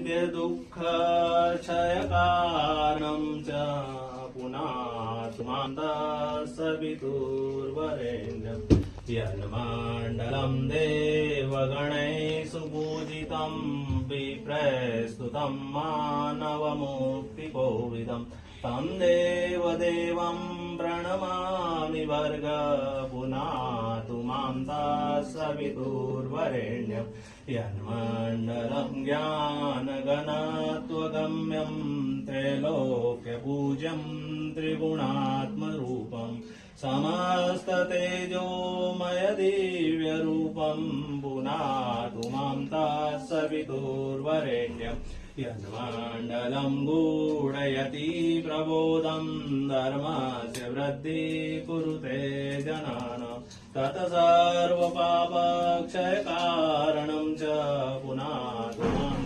नित्यदुःखक्षयकारणं च पुनातु मां सवितुर्वरेण्यं यन्मण्डलं देवगणैः सुपूजितं विप्रस्तुतं मानवमुक्तिकोविदं तं देवदेवं प्रणमामि वर्ग पुनातु मां सवितुर्वरेण्यं यन्मण्डलं ज्ञानगणत्वगम्यं त्रैलोक्यपूज्यं त्रिगुणात्मरूपं समस्ततेजोमय दिव्यरूपं पुनातु मां सवितुर्वरेण्यं यन्मण्डलं गूढयति प्रबोधं धर्मस्य वृद्धिं कुरुते जनानां तत्सर्वपापक्षयकारणं च पुनातु मां